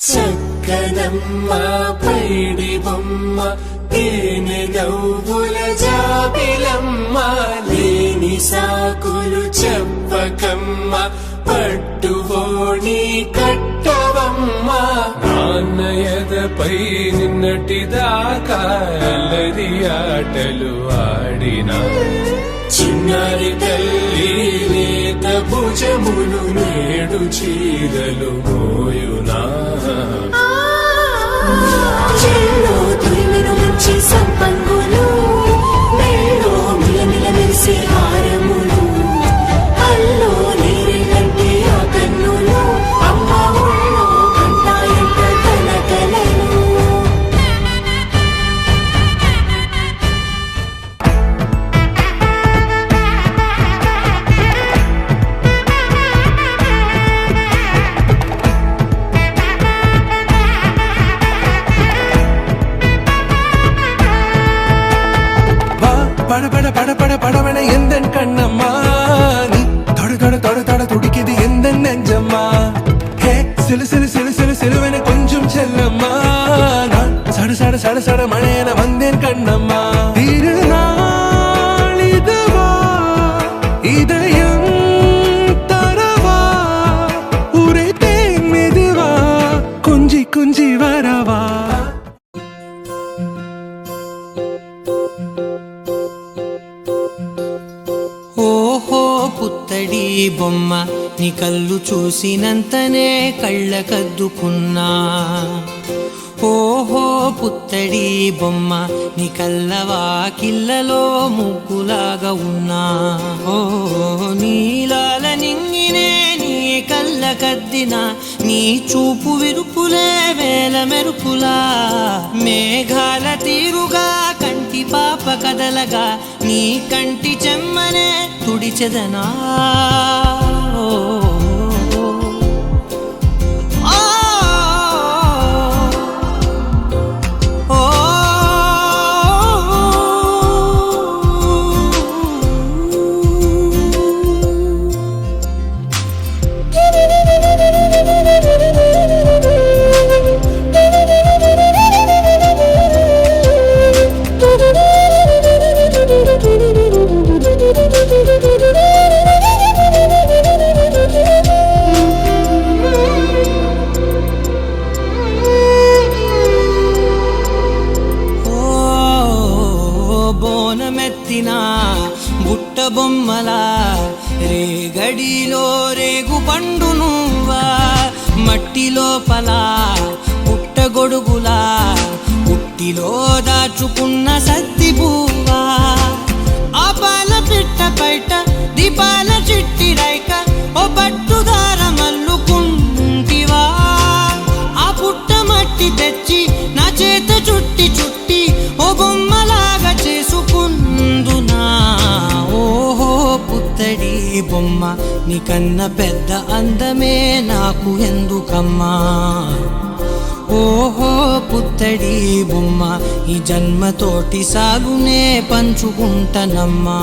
చక్కనమ్మ పైడి బొమ్మ తేనె నవ్వుల జాబిలమ్మ లేని సాకులు చెప్పకమ్మ పట్టువోణి కట్టవమ్మ నాన్నయదపై నిన్నటిదాకా అల్లరి ఆటలు ఆడినా చిన్నారి తల్లి లేత భుజములు నేడు చీరలు మోయునా మంచి సంపంగులు మేలో మిలమిల మెరిసే హారములు అల్లో నీరెంటే ఆ కన్నులు అమ్మ ఊళ్ళో కంటాయంట తన కలలు படபட எந்தன் கண்ணம்மா நீ தொட தொட தொட தொட துடிக்குது எந்தன் நெஞ்சம்மா ஹே சிலு சிலு சிலு சிலு சிலுவென கொஞ்சம் செல்லம்மா நான் சட சட சட சட மழையென வந்தேன் கண்ணம்மா திருநாள் இதுவா இதயம் தரவா உரைத்தேன் மெதுவா கொஞ்சி கொஞ்சி வரவா ఓహో పుత్తడి బొమ్మ నీ కళ్ళు చూసినంతనే కళ్ళకద్దుకున్నా ఓహో పుత్తడి బొమ్మ నీ కళ్ళవాకిళ్ళలో ముగ్గులాగా ఉన్నా ఓ నీలాల నింగినే నీ కళ్ళకద్దిన నీ చూపు విరుపులే వేల మెరుపులా మేఘాల తీరుగా కంటి పాప కదలగా నీ కంటి చెమ్మనే తుడిచెదనా బోనమెత్తిన బుట్ట బొమ్మలా రేగడిలో రేగు పండు నువ్వా మట్టి లోపల పుట్టగొడుగులా పుట్టిలో దాచుకున్న సత్తి పువ్వా ఆ పాల పిట్ట బయట దీపాల చిట్టి రైక ఓ పట్టుదార మల్లుకుంటివా ఆ పుట్ట మట్టి తెచ్చి నా చేత చుట్టి చుట్టి ఓ బొమ్మలాగా చేసుకుందునా ఓహో పుత్తడి బొమ్మ నీకన్న పెద్ద అందమే నాకు ఎందుకమ్మా ఓహో పుత్తడి బొమ్మ ఈ జన్మతోటి సాగునే పంచుకుంటనమ్మా